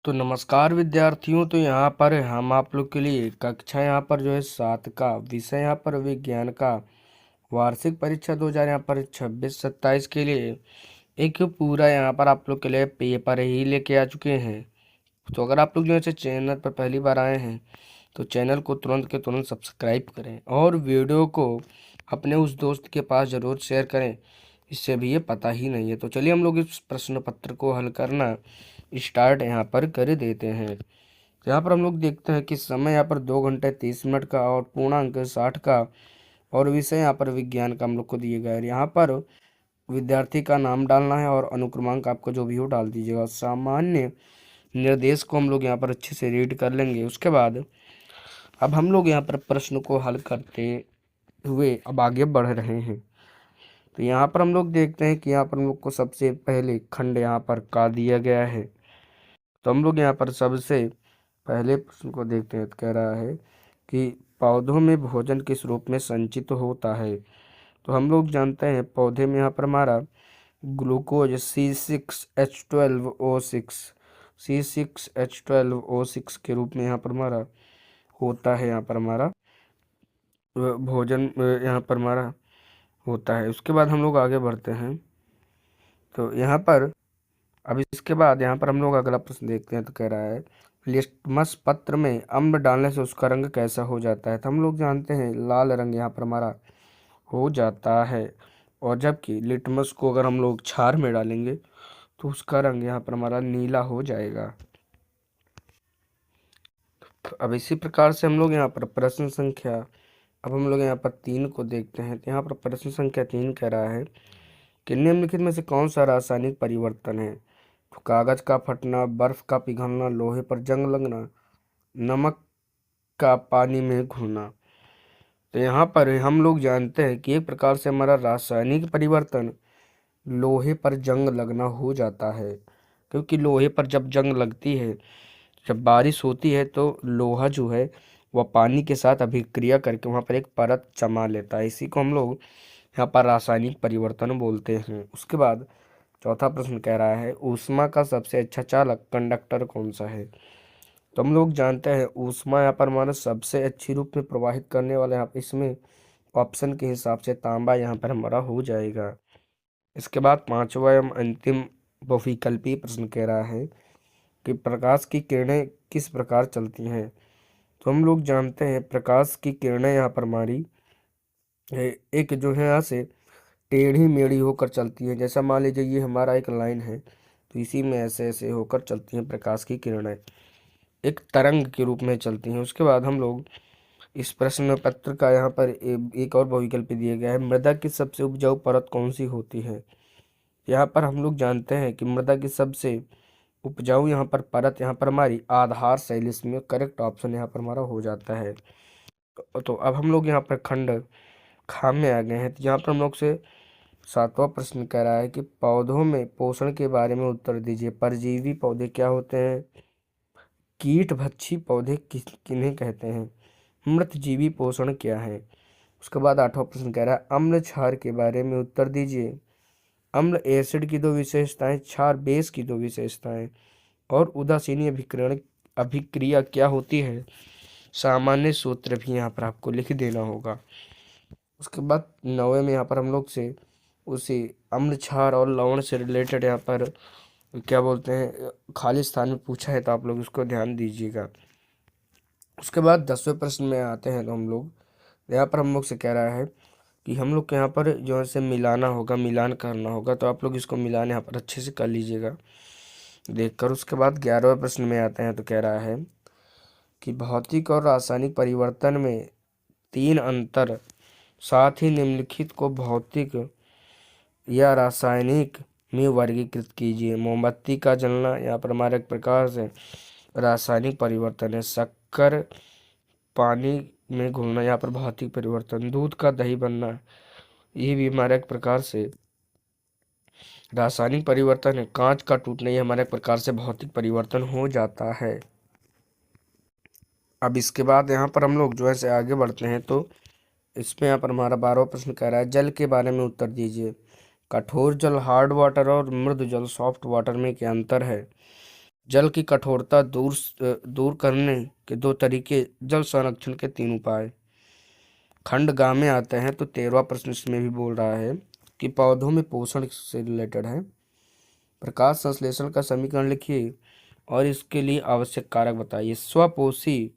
तो नमस्कार विद्यार्थियों। तो यहाँ पर हम आप लोग के लिए कक्षा यहाँ पर जो है 7 का विषय यहाँ पर विज्ञान का वार्षिक परीक्षा 2000 यहाँ पर 26-27 के लिए एक पूरा यहाँ पर आप लोग के लिए पेपर ही लेके आ चुके हैं। तो अगर आप लोग जो है चैनल पर पहली बार आए हैं तो चैनल को तुरंत के तुरंत सब्सक्राइब करें और वीडियो को अपने उस दोस्त के पास ज़रूर शेयर करें, इससे भी ये पता ही नहीं है। तो चलिए हम लोग इस प्रश्न पत्र को हल करना स्टार्ट यहाँ पर कर देते हैं। तो यहाँ पर हम लोग देखते हैं कि समय यहाँ पर 2 घंटे 30 मिनट का और पूर्णांक 60 का और विषय यहाँ पर विज्ञान का हम लोग को दिए गए। यहाँ पर विद्यार्थी का नाम डालना है और अनुक्रमांक आपको जो भी हो डाल दीजिएगा। सामान्य निर्देश को हम लोग यहाँ पर अच्छे से रीड कर लेंगे। उसके बाद अब हम लोग यहाँ पर प्रश्न को हल करते हुए अब आगे बढ़ रहे हैं। तो यहाँ पर हम लोग देखते हैं कि यहाँ पर हम लोग को सबसे पहले खंड यहाँ पर का दिया गया है। तो हम लोग यहाँ पर सबसे पहले प्रश्न को देखते हैं। तो कह रहा है कि पौधों में भोजन किस रूप में संचित होता है। तो हम लोग जानते हैं पौधे में यहाँ पर हमारा ग्लूकोज C6H12O6 के रूप में यहाँ पर हमारा होता है। यहाँ पर हमारा भोजन यहाँ पर हमारा होता है। उसके बाद हम लोग आगे बढ़ते हैं। तो यहाँ पर अब इसके बाद यहाँ पर हम लोग अगला प्रश्न देखते हैं। तो कह रहा है लिटमस पत्र में अम्ल डालने से उसका रंग कैसा हो जाता है। तो हम लोग जानते हैं लाल रंग यहाँ पर हमारा हो जाता है, और जबकि लिटमस को अगर हम लोग क्षार में डालेंगे तो उसका रंग यहाँ पर हमारा नीला हो जाएगा। अब इसी प्रकार से हम लोग यहाँ पर प्रश्न संख्या अब हम लोग यहाँ पर 3 को देखते हैं। तो यहाँ पर प्रश्न संख्या 3 कह रहा है कि निम्नलिखित में से कौन सा रासायनिक परिवर्तन है। तो कागज का फटना, बर्फ का पिघलना, लोहे पर जंग लगना, नमक का पानी में घुलना। तो यहाँ पर हम लोग जानते हैं कि एक प्रकार से हमारा रासायनिक परिवर्तन लोहे पर जंग लगना हो जाता है, क्योंकि लोहे पर जब जंग लगती है, जब बारिश होती है तो लोहा जो है वह पानी के साथ अभिक्रिया करके वहाँ पर एक परत जमा लेता है। इसी को हम लोग यहाँ पर रासायनिक परिवर्तन बोलते हैं। उसके बाद चौथा प्रश्न कह रहा है ऊष्मा का सबसे अच्छा चालक कंडक्टर कौन सा है। तो हम लोग जानते हैं ऊष्मा यहाँ पर हमारा सबसे अच्छी रूप में प्रवाहित करने वाला यहाँ पर इसमें ऑप्शन के हिसाब से तांबा यहाँ पर हमारा हो जाएगा। इसके बाद पांचवा एवं अंतिम बहुविकल्पीय प्रश्न कह रहा है कि प्रकाश की किरणें किस प्रकार चलती हैं। तो हम लोग जानते हैं प्रकाश की किरणें यहाँ पर हमारी एक जो है यहाँ से टेढ़ी मेढ़ी होकर चलती हैं। जैसा मान लीजिए ये हमारा एक लाइन है, तो इसी में ऐसे ऐसे होकर चलती हैं प्रकाश की किरणें, एक तरंग के रूप में चलती हैं। उसके बाद हम लोग इस प्रश्न पत्र का यहाँ पर एक और बहुविकल्प दिया गया है मृदा की सबसे उपजाऊ परत कौन सी होती है। यहाँ पर हम लोग जानते हैं कि मृदा की सबसे उपजाऊ यहाँ पर परत यहाँ पर हमारी आधार शैल, इसमें करेक्ट ऑप्शन यहाँ पर हमारा हो जाता है। तो अब हम लोग यहाँ पर खंड खा में आ गए हैं। तो यहाँ पर हम लोग से 7वां प्रश्न कह रहा है कि पौधों में पोषण के बारे में उत्तर दीजिए। परजीवी पौधे क्या होते हैं, कीट भक्षी पौधे किन्हें कहते हैं, मृतजीवी पोषण क्या है। उसके बाद 8वां प्रश्न कह रहा है अम्ल क्षार के बारे में उत्तर दीजिए। अम्ल एसिड की 2 विशेषताएं, क्षार बेस की 2 विशेषताएं, और उदासीनी अभिक्रिया क्या होती है। सामान्य सूत्र भी यहाँ पर आपको लिख देना होगा। उसके बाद 9वें में यहाँ पर हम लोग से उसी अम्ल क्षार और लवण से रिलेटेड यहाँ पर क्या बोलते हैं खाली स्थान में पूछा है, तो आप लोग उसको ध्यान दीजिएगा। उसके बाद 10वें प्रश्न में आते हैं। तो हम लोग यहाँ पर हम लोग से कह रहा है कि हम लोग के यहाँ पर जो है से मिलाना होगा, मिलान करना होगा, तो आप लोग इसको मिलान यहाँ पर अच्छे से कर लीजिएगा देखकर। उसके बाद 11वें प्रश्न में आते हैं। तो कह रहा है कि भौतिक और रासायनिक परिवर्तन में 3 अंतर, साथ ही निम्नलिखित को भौतिक या रासायनिक में वर्गीकृत कीजिए। मोमबत्ती का जलना यहाँ पर हमारे एक प्रकार से रासायनिक परिवर्तन है। शक्कर पानी में घुलना यहाँ पर भौतिक परिवर्तन। दूध का दही बनना ये भी हमारा एक प्रकार से रासायनिक परिवर्तन है। कांच का टूटना ये हमारे एक प्रकार से भौतिक परिवर्तन हो जाता है। अब इसके बाद यहाँ पर हम लोग जो है से आगे बढ़ते हैं। तो इसमें यहाँ पर हमारा 12वां प्रश्न कह रहा है जल के बारे में उत्तर दीजिए। कठोर जल हार्ड वाटर और मृदु जल सॉफ्ट वाटर में क्या अंतर है। जल की कठोरता दूर करने के दो तरीके, जल संरक्षण के तीन उपाय। खंड गा में आते हैं तो 13वां प्रश्न इसमें भी बोल रहा है कि पौधों में पोषण से रिलेटेड है। प्रकाश संश्लेषण का समीकरण लिखिए और इसके लिए आवश्यक कारक बताइए। स्वपोषी,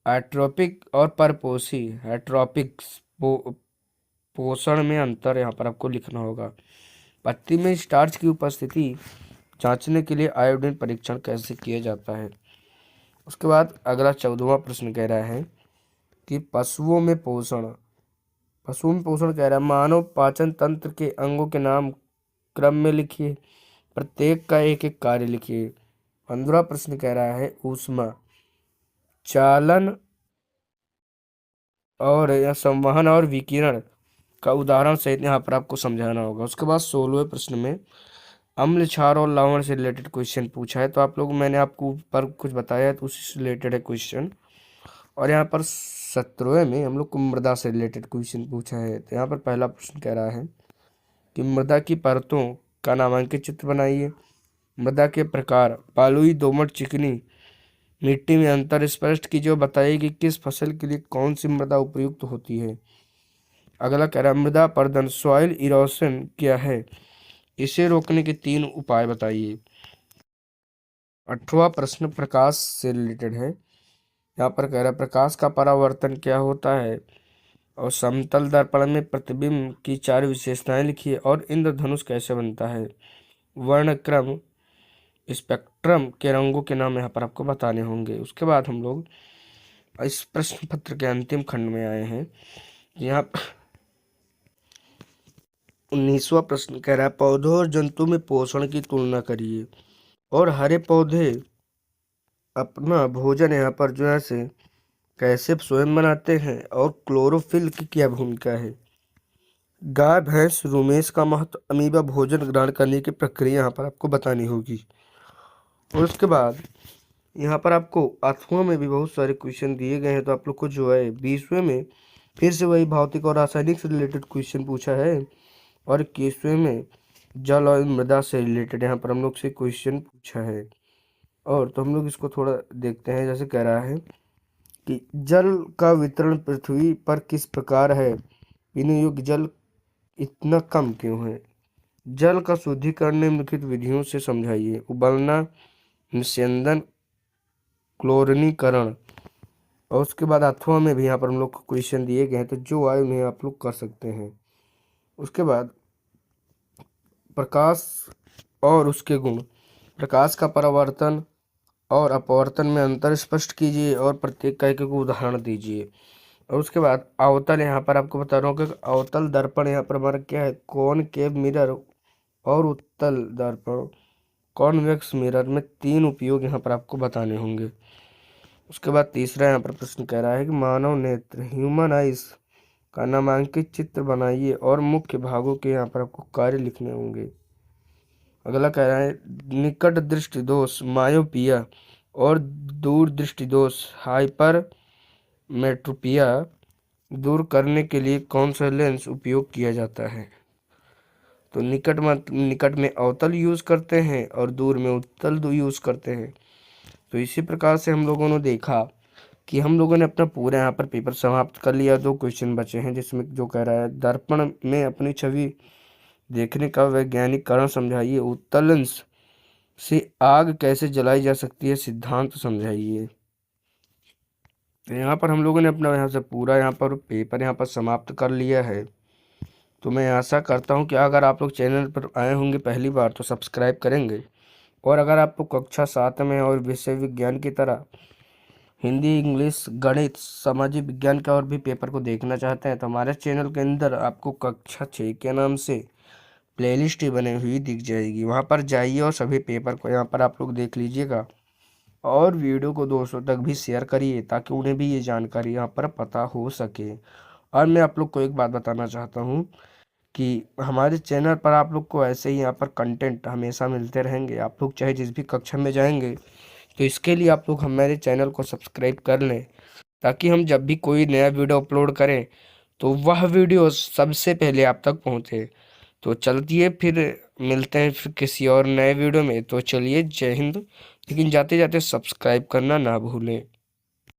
एट्रोपिक और परपोषी। एट्रोपिक पोषण में अंतर यहाँ पर आपको लिखना होगा। पत्ती में स्टार्च की उपस्थिति जांचने के लिए आयोडीन परीक्षण कैसे किया जाता है। उसके बाद अगला 14वां प्रश्न कह रहा है कि पशुओं में पोषण कह रहा है। मानव पाचन तंत्र के अंगों के नाम क्रम में लिखिए, प्रत्येक का एक एक कार्य लिखिए। 15वां प्रश्न कह रहा है ऊष्मा चालन और या संवहन और विकिरण का उदाहरण सहित यहाँ पर आपको समझाना होगा। उसके बाद 16वें प्रश्न में अम्ल, क्षार और लवण से रिलेटेड क्वेश्चन पूछा है। तो आप लोग, मैंने आपको ऊपर कुछ बताया है तो उसी से रिलेटेड है क्वेश्चन। और यहाँ पर 17वें में हम लोग को मृदा से रिलेटेड क्वेश्चन पूछा है। तो यहाँ पर पहला प्रश्न कह रहा है कि मृदा की परतों का नामांकित चित्र बनाइए। मृदा के प्रकार, बालुई, दोमट, चिकनी मिट्टी में अंतर स्पष्ट कीजिए और बताइए कि किस फसल के लिए कौन सी मृदा उपयुक्त होती है। अगला कह रहा है मृदा अपरदन, सॉइल इरोशन क्या है, इसे रोकने के 3 उपाय बताइए। 18वां प्रश्न प्रकाश से रिलेटेड है। यहाँ पर कह रहा है प्रकाश का परावर्तन क्या होता है और समतल दर्पण में प्रतिबिंब की 4 विशेषताएं लिखिए और इंद्रधनुष कैसे बनता है। वर्णक्रम, स्पेक्ट्रम के रंगों के नाम यहाँ पर आपको बताने होंगे। उसके बाद हम लोग इस प्रश्न पत्र के अंतिम खंड में आए हैं। यहाँ 19वां प्रश्न कह रहा है पौधों और जंतु में पोषण की तुलना करिए और हरे पौधे अपना भोजन यहाँ पर जो है से कैसे स्वयं बनाते हैं और क्लोरोफिल की क्या भूमिका है। गाय, भैंस, रुमेश का महत्व, अमीबा भोजन ग्रहण करने की प्रक्रिया यहाँ पर आपको बतानी होगी। और उसके बाद यहाँ पर आपको अथवा में भी बहुत सारे क्वेश्चन दिए गए हैं। तो आप लोग को जो है 20वें में फिर से वही भौतिक और रासायनिक से रिलेटेड क्वेश्चन पूछा है और 21वें में जल और मृदा से रिलेटेड यहाँ पर हम लोग से क्वेश्चन पूछा है। और तो हम लोग इसको थोड़ा देखते हैं। जैसे कह रहा है कि जल का वितरण पृथ्वी पर किस प्रकार है, पीने योग्य जल इतना कम क्यों है। जल का शुद्धिकरण निम्नलिखित विधियों से समझाइए। उबलना, निस्यंदन, क्लोरीनीकरण। और उसके बाद अथवा में भी यहाँ पर हम लोग को क्वेश्चन दिए गए हैं तो जो आए उन्हें आप लोग कर सकते हैं। उसके बाद प्रकाश और उसके गुण, प्रकाश का परावर्तन और अपवर्तन में अंतर स्पष्ट कीजिए और प्रत्येक का एक उदाहरण दीजिए। और उसके बाद अवतल, यहाँ पर आपको बता रहा हूँ कि अवतल दर्पण यहाँ पर हमारा क्या है, कॉनकेव मिरर और उत्तल दर्पण कॉन्वेक्स मिरर में 3 उपयोग यहाँ पर आपको बताने होंगे। उसके बाद तीसरा यहाँ पर प्रश्न कह रहा है कि मानव नेत्र, ह्यूमन आइज का नामांकित चित्र बनाइए और मुख्य भागों के यहाँ पर आपको कार्य लिखने होंगे। अगला कह रहा है निकट दृष्टि दोष, मायोपिया और दूर दृष्टि दोष, हाइपर मेट्रोपिया दूर करने के लिए कौन सा लेंस उपयोग किया जाता है। तो निकट में अवतल यूज करते हैं और दूर में उत्तल यूज करते हैं। तो इसी प्रकार से हम लोगों ने देखा कि हम लोगों ने अपना पूरा यहाँ पर पेपर समाप्त कर लिया। 2 क्वेश्चन बचे हैं जिसमें जो कह रहा है दर्पण में अपनी छवि देखने का वैज्ञानिक कारण समझाइए। उत्तल लेंस से आग कैसे जलाई जा सकती है, सिद्धांत समझाइए। तो यहाँ पर हम लोगों ने अपना यहाँ से पूरा यहाँ पर पेपर यहाँ पर समाप्त कर लिया है। तो मैं आशा करता हूँ कि अगर आप लोग चैनल पर आए होंगे पहली बार तो सब्सक्राइब करेंगे। और अगर आपको कक्षा 7 में और विषय विज्ञान की तरह हिंदी, इंग्लिश, गणित, सामाजिक विज्ञान का और भी पेपर को देखना चाहते हैं तो हमारे चैनल के अंदर आपको कक्षा 6 के नाम से प्लेलिस्ट बनी हुई दिख जाएगी। वहाँ पर जाइए और सभी पेपर को यहाँ पर आप लोग देख लीजिएगा और वीडियो को दोस्तों तक भी शेयर करिए ताकि उन्हें भी ये जानकारी यहाँ पर पता हो सके। और मैं आप लोग को एक बात बताना चाहता हूँ कि हमारे चैनल पर आप लोग को ऐसे ही यहाँ पर कंटेंट हमेशा मिलते रहेंगे। आप लोग चाहे जिस भी कक्षा में जाएंगे तो इसके लिए आप लोग हमारे चैनल को सब्सक्राइब कर लें ताकि हम जब भी कोई नया वीडियो अपलोड करें तो वह वीडियो सबसे पहले आप तक पहुँचे। तो चलती है फिर मिलते हैं फिर किसी और नए वीडियो में। तो चलिए, जय हिंद। लेकिन जाते जाते सब्सक्राइब करना ना भूलें।